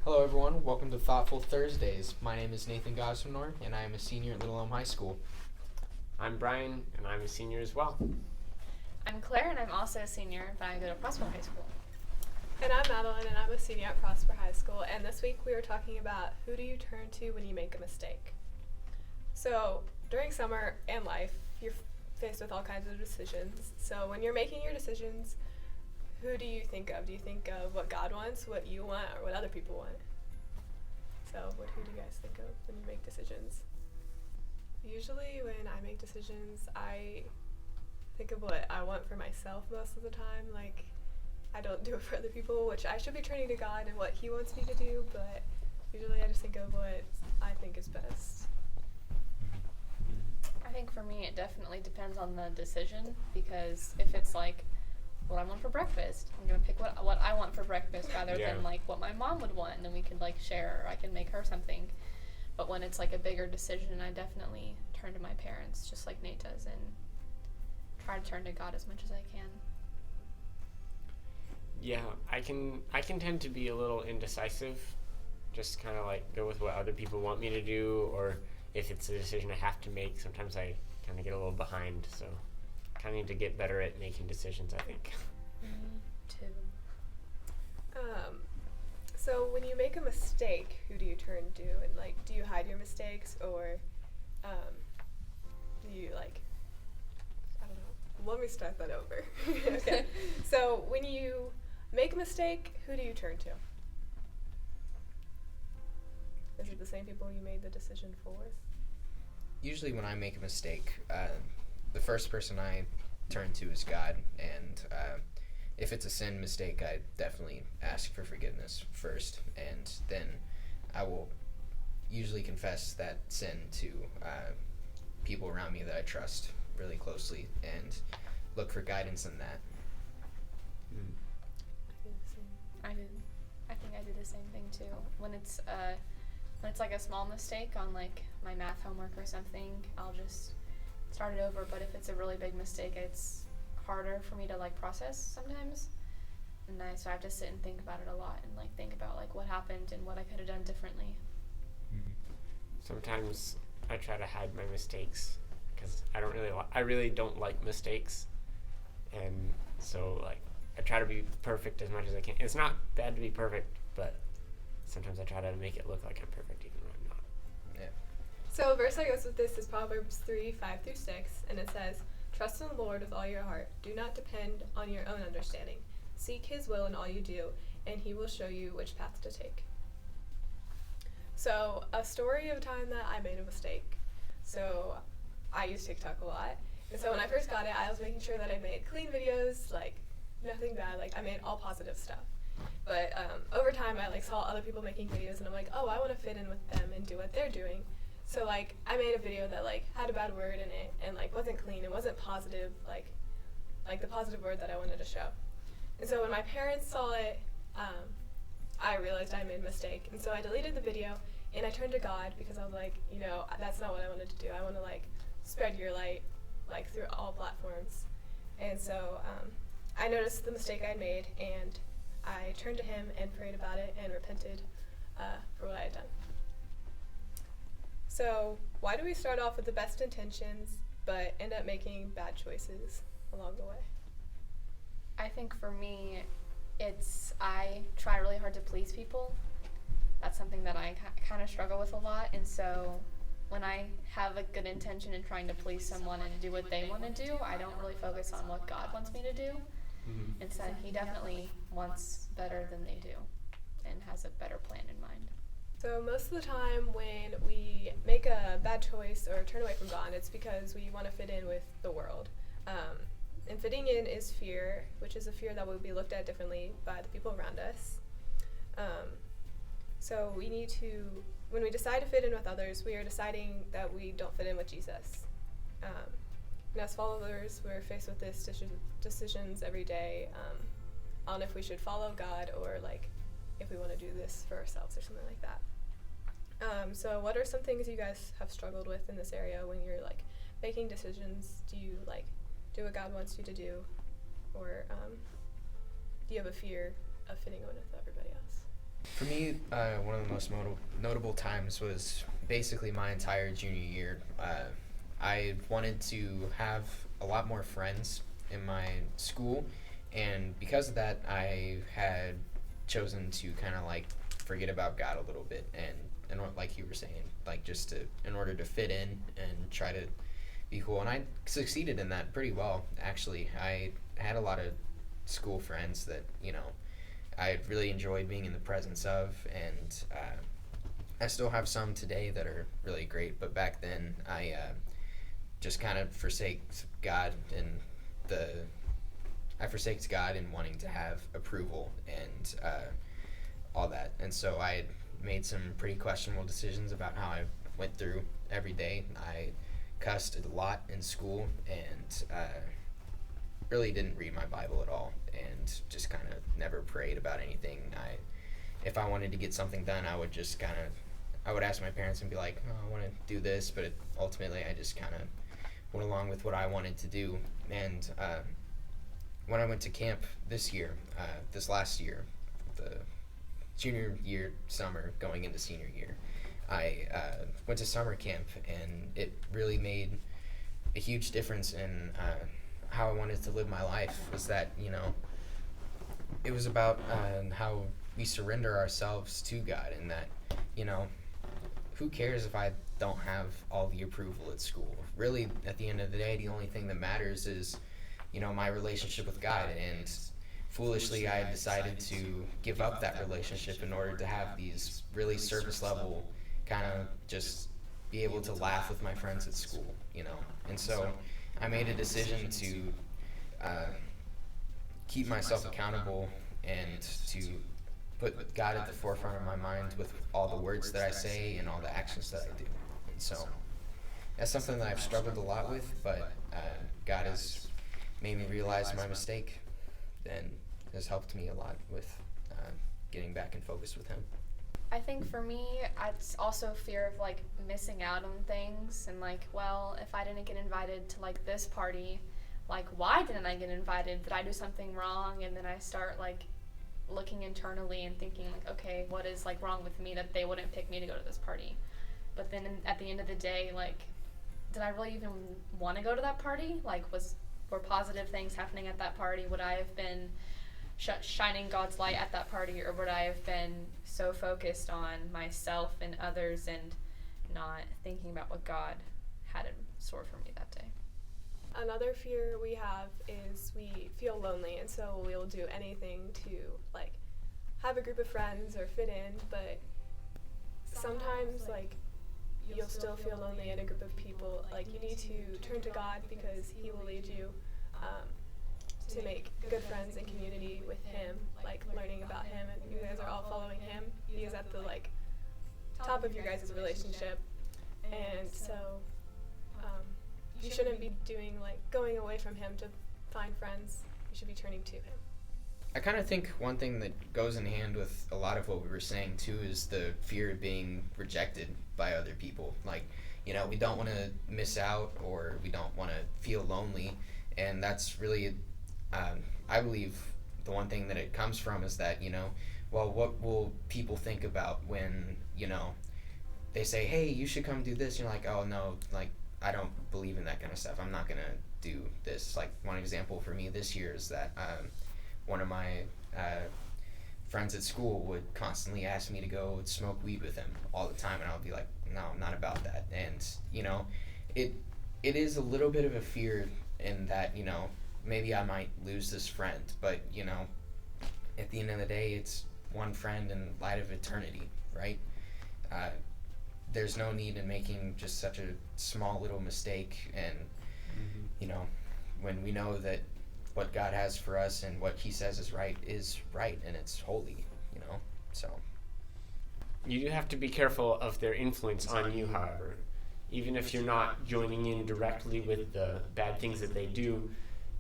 Hello, everyone. Welcome to Thoughtful Thursdays. My name is Nathan Gosnor, and I am a senior at Little Elm High School. I'm Brian, and I'm a senior as well. I'm Claire, and I'm also a senior, but I go to Prosper High School. And I'm Madeline, and I'm a senior at Prosper High School. And this week we are talking about who do you turn to when you make a mistake. So during summer and life, you're faced with all kinds of decisions. So when you're making your decisions, who do you think of? Do you think of what God wants, what you want, or what other people want? So who do you guys think of when you make decisions? Usually when I make decisions, I think of what I want for myself most of the time. Like, I don't do it for other people, which I should be turning to God and what He wants me to do, but usually I just think of what I think is best. I think for me it definitely depends on the decision, because if it's like what I want for breakfast, I'm going to pick what I want for breakfast rather than like what my mom would want, and then we could like share, or I can make her something. But when it's like a bigger decision, I definitely turn to my parents, just like Nate does, and try to turn to God as much as I can. Yeah, I can tend to be a little indecisive, just kind of like go with what other people want me to do, or if it's a decision I have to make, sometimes I kind of get a little behind, so kind of need to get better at making decisions, I think. Me too. So when you make a mistake, who do you turn to? And like, do you hide your mistakes, or do you like, I don't know. Let me start that over. Okay. So when you make a mistake, who do you turn to? Is it the same people you made the decision for? Usually when I make a mistake, the first person I turn to is God, and if it's a sin mistake, I definitely ask for forgiveness first, and then I will usually confess that sin to people around me that I trust really closely, and look for guidance in that. I think I do the same thing too. When it's like a small mistake on like my math homework or something, I'll just start it over. But if it's a really big mistake, it's harder for me to like process sometimes, and so I have to sit and think about it a lot, and like think about like what happened and what I could have done differently. Sometimes I try to hide my mistakes because I really don't like mistakes, and so like I try to be perfect as much as I can. It's not bad to be perfect, but sometimes I try to make it look like I'm perfect even when I'm not. Yeah. So a verse that goes with this is Proverbs 3:5-6, and it says, "Trust in the Lord with all your heart. Do not depend on your own understanding. Seek His will in all you do, and He will show you which path to take." So a story of a time that I made a mistake. So I use TikTok a lot, and so when I first got it, I was making sure that I made clean videos, like nothing bad, like I made all positive stuff. But over time, I like saw other people making videos, and I'm like, oh, I want to fit in with them and do what they're doing. So like I made a video that like had a bad word in it and like wasn't clean and wasn't positive, like the positive word that I wanted to show. And so when my parents saw it, I realized I made a mistake, and so I deleted the video and I turned to God, because I was like, that's not what I wanted to do. I want to like spread your light like through all platforms. And so I noticed the mistake I'd made, and I turned to Him and prayed about it and repented for what I had done. So why do we start off with the best intentions but end up making bad choices along the way? I think for me, I try really hard to please people. That's something that I kind of struggle with a lot, and so when I have a good intention in trying to please someone and do what they want to do, I don't really focus on what God wants me to do. Instead, He definitely wants better than they do and has a better plan in mind. So most of the time when we make a bad choice or turn away from God, it's because we want to fit in with the world. And fitting in is fear, which is a fear that will be looked at differently by the people around us. So we need to, when we decide to fit in with others, we are deciding that we don't fit in with Jesus. And as followers, we're faced with this decisions every day on if we should follow God, or like if we want to do this for ourselves or something like that. So what are some things you guys have struggled with in this area when you're like making decisions? Do you like do what God wants you to do, or do you have a fear of fitting in with everybody else? For me, one of the most notable times was basically my entire junior year. I wanted to have a lot more friends in my school, and because of that, I had chosen to kind of like forget about God a little bit, and like you were saying, like just to in order to fit in and try to be cool. And I succeeded in that pretty well, actually. I had a lot of school friends that I really enjoyed being in the presence of, and I still have some today that are really great. But back then, I just kind of forsaked God I forsaked God in wanting to have approval and all that. And so I made some pretty questionable decisions about how I went through every day. I cussed a lot in school and really didn't read my Bible at all, and just kind of never prayed about anything. If I wanted to get something done, I would just I would ask my parents and be like, oh, I want to do this, but ultimately I just kind of went along with what I wanted to do. And when I went to camp this last year, the junior year summer going into senior year, I went to summer camp, and it really made a huge difference in how I wanted to live my life. Was that it was about how we surrender ourselves to God, and that who cares if I don't have all the approval at school? Really, at the end of the day, the only thing that matters is my relationship with God. And foolishly, I decided to give up that relationship in order to have these really surface level kind of just be able to laugh with my friends at school, And so I made a decision to keep myself accountable and to put God at the forefront of my mind with all the words that I say and all the actions that I do. And so that's something that I've struggled a lot with, but God has made me realize my mistake and has helped me a lot with getting back in focus with Him. I think for me, it's also fear of like missing out on things, and like, well, if I didn't get invited to like this party, like why didn't I get invited? Did I do something wrong? And then I start like looking internally and thinking like, okay, what is like wrong with me that they wouldn't pick me to go to this party? But then at the end of the day, like, did I really even want to go to that party? Like, were positive things happening at that party? Would I have been shining God's light at that party, or would I have been so focused on myself and others and not thinking about what God had in store for me that day? Another fear we have is we feel lonely, and so we'll do anything to like have a group of friends or fit in, but sometimes like you'll still feel lonely in a group of people. Like, you need to turn to God because He will lead you to make good friends and community with Him, like learning about Him, and you guys are all following Him. He is at the like top of your guys' relationship, and so you shouldn't be going away from Him to find friends. You should be turning to Him. I kind of think one thing that goes in hand with a lot of what we were saying too is the fear of being rejected by other people. Like, we don't want to miss out, or we don't want to feel lonely, and that's really, I believe, the one thing that it comes from is that, well, what will people think about when, they say, hey, you should come do this, and you're like, oh no, like, I don't believe in that kind of stuff. I'm not gonna do this. Like, one example for me this year is that one of my friends at school would constantly ask me to go smoke weed with him all the time, and I would be like, no, I'm not about that. And it is a little bit of a fear in that maybe I might lose this friend, but at the end of the day, it's one friend in light of eternity, right? There's no need in making just such a small little mistake, and when we know that what God has for us and what He says is right, and it's holy, so. You do have to be careful of their influence on you, however. Even if you're not joining in directly with the bad things that they do,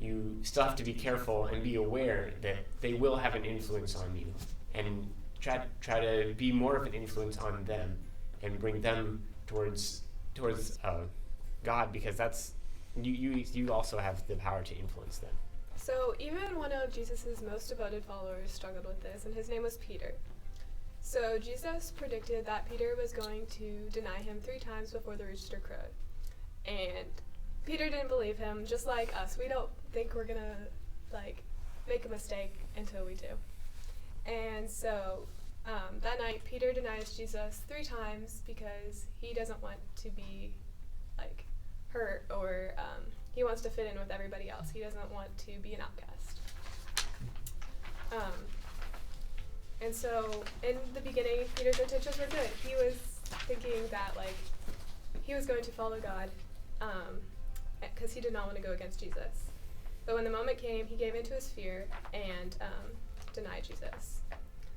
you still have to be careful and be aware that they will have an influence on you, and try to be more of an influence on them and bring them towards God, because that's you also have the power to influence them. So even one of Jesus' most devoted followers struggled with this, and his name was Peter. So Jesus predicted that Peter was going to deny him 3 times before the rooster crowed. And Peter didn't believe him, just like us. We don't think we're gonna make a mistake until we do. And so that night, Peter denies Jesus 3 times because he doesn't want to be hurt, or he wants to fit in with everybody else. He doesn't want to be an outcast. And so in the beginning, Peter's intentions were good. He was thinking that he was going to follow God because he did not want to go against Jesus. But when the moment came, he gave in to his fear and denied Jesus.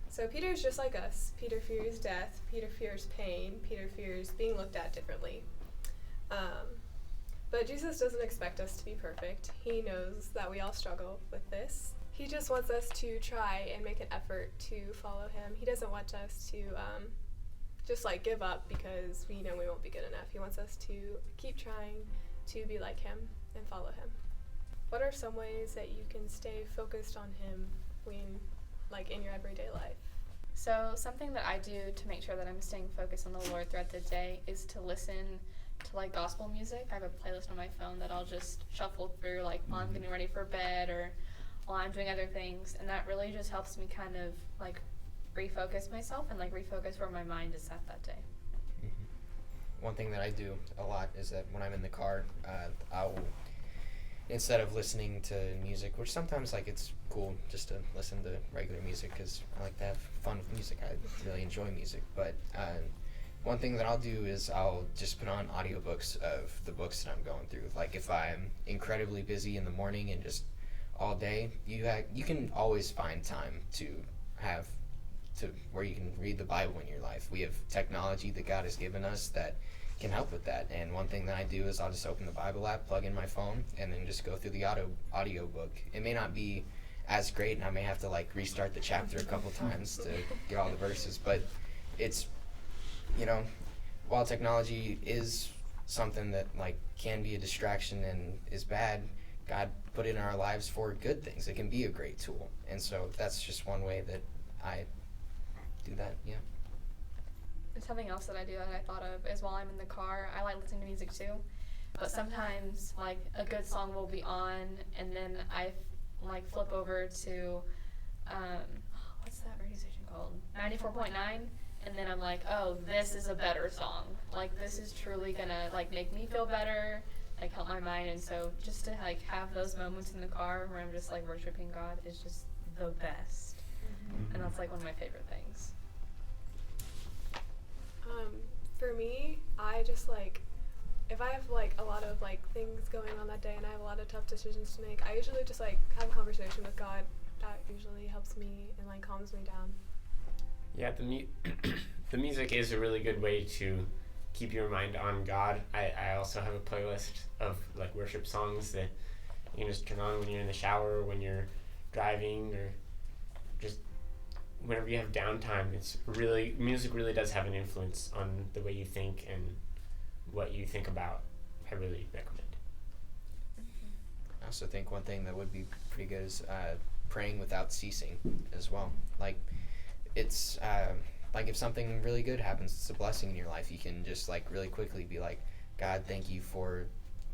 So Peter's just like us. Peter fears death. Peter fears pain. Peter fears being looked at differently. But Jesus doesn't expect us to be perfect. He knows that we all struggle with this. He just wants us to try and make an effort to follow him. He doesn't want us to just give up because we know we won't be good enough. He wants us to keep trying to be like him and follow him. What are some ways that you can stay focused on him when, in your everyday life? So something that I do to make sure that I'm staying focused on the Lord throughout the day is to listen to gospel music. I have a playlist on my phone that I'll just shuffle through while I'm getting ready for bed or while I'm doing other things, and that really just helps me kind of refocus myself and refocus where my mind is at that day. Mm-hmm. One thing that I do a lot is that when I'm in the car, I'll, instead of listening to music, which sometimes it's cool just to listen to regular music because I like to have fun with music. I really enjoy music, but one thing that I'll do is I'll just put on audiobooks of the books that I'm going through. If I'm incredibly busy in the morning and just all day, you can always find time to where you can read the Bible in your life. We have technology that God has given us that can help with that. And one thing that I do is I'll just open the Bible app, plug in my phone, and then just go through the audio book. It may not be as great, and I may have to restart the chapter a couple times to get all the verses, but it's, while technology is something that can be a distraction and is bad, God put it in our lives for good things. It can be a great tool. And so that's just one way that I do that, yeah. And something else that I do that I thought of is while I'm in the car, I like listening to music too. But sometimes a good song will be on, and then I flip over to what's that radio station called? 94.9. And then I'm oh, this is a better song. This is truly gonna make me feel better, help my mind. And so just to have those moments in the car where I'm just worshiping God is just the best. Mm-hmm. And that's one of my favorite things. For me, I just if I have a lot of things going on that day and I have a lot of tough decisions to make, I usually just have a conversation with God. That usually helps me and calms me down. Yeah, the music is a really good way to keep your mind on God. I also have a playlist of worship songs that you can just turn on when you're in the shower, when you're driving, or just whenever you have downtime. Music really does have an influence on the way you think and what you think about. I really recommend. I also think one thing that would be pretty good is praying without ceasing as well. It's if something really good happens, it's a blessing in your life, you can just really quickly be God, thank you for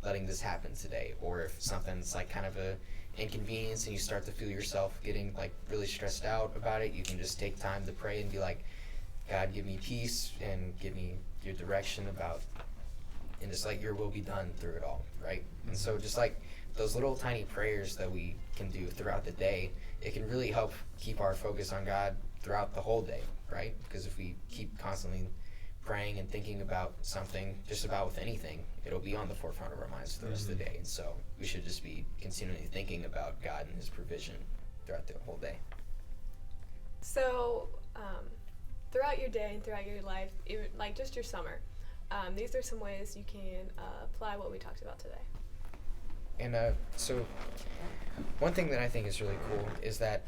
letting this happen today. Or if something's kind of a inconvenience and you start to feel yourself getting really stressed out about it, you can just take time to pray and be God, give me peace and give me your direction about, and just your will be done through it all, right? And so just those little tiny prayers that we can do throughout the day, it can really help keep our focus on God throughout the whole day, right? Because if we keep constantly praying and thinking about something, just about with anything, it'll be on the forefront of our minds for the rest of the day. And so we should just be continually thinking about God and his provision throughout the whole day. So throughout your day and throughout your life, even just your summer, these are some ways you can apply what we talked about today. And so one thing that I think is really cool is that,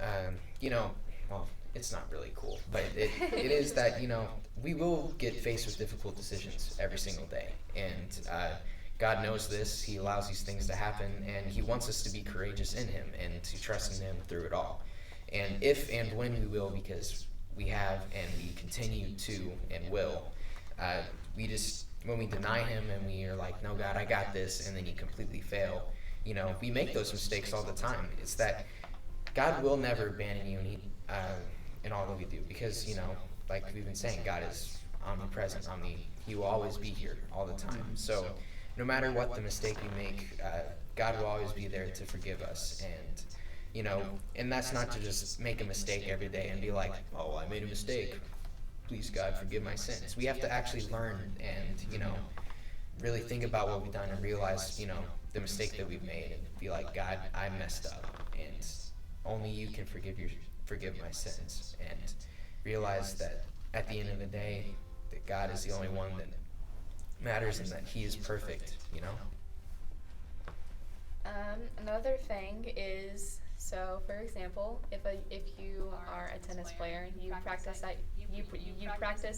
well, it's not really cool, but it is that, we will get faced with difficult decisions every single day. And God knows this. He allows these things to happen, and he wants us to be courageous in him and to trust in him through it all. And if and when we will, because we have and we continue to and will. We just, when we deny him and we are like, no, God, I got this, and then you completely fail, we make those mistakes all the time. It's that God will never abandon you in all that we do, because, like we've been saying, God is omnipresent, he will always be here all the time. So no matter what the mistake we make, God will always be there to forgive us. And that's not to just make a mistake every day and be like, oh, I made a mistake, please God forgive my sins. We have to actually learn and really think about what we've done and realize the mistake that we've made, and be like, God, I messed up, and only you can forgive my sins, and realize that at the end of the day that God is the only one that matters and that he is perfect. Another thing is, so for example, if you are a tennis player and you practice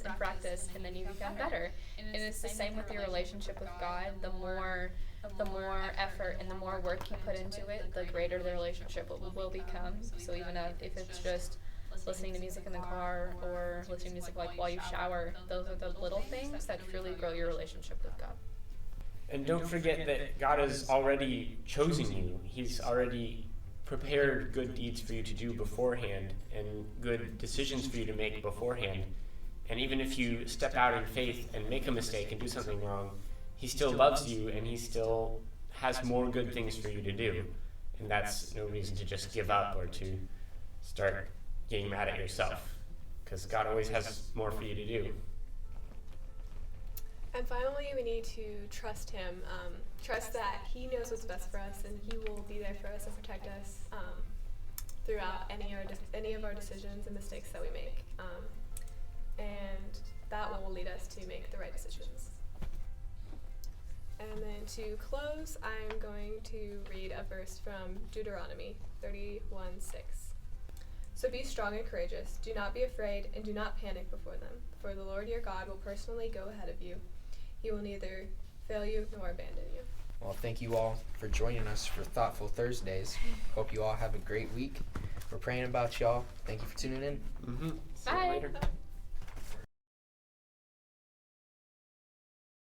and practice and then you become better, and it's the same with your relationship with God. The more effort and the more work you put into it, the greater the relationship will become. So even if it's just listening to music in the car or listening to music like while you shower, those are the little things that truly grow your relationship with God. And don't forget that God has already chosen you. He's already prepared good deeds for you to do beforehand and good decisions for you to make beforehand. And even if you step out in faith and make a mistake and do something wrong, he still loves you and he still has more good things for you to do. And that's no reason to just give up or to start getting mad at yourself, because God always has more for you to do. And finally, we need to trust him, trust that he knows what's best for us and he will be there for us and protect us throughout any of our decisions and mistakes that we make. And that will lead us to make the right decisions. And then to close, I'm going to read a verse from Deuteronomy 31:6. So be strong and courageous. Do not be afraid and do not panic before them, for the Lord your God will personally go ahead of you. He will neither fail you nor abandon you. Well, thank you all for joining us for Thoughtful Thursdays. Hope you all have a great week. We're praying about y'all. Thank you for tuning in. See you Bye. later.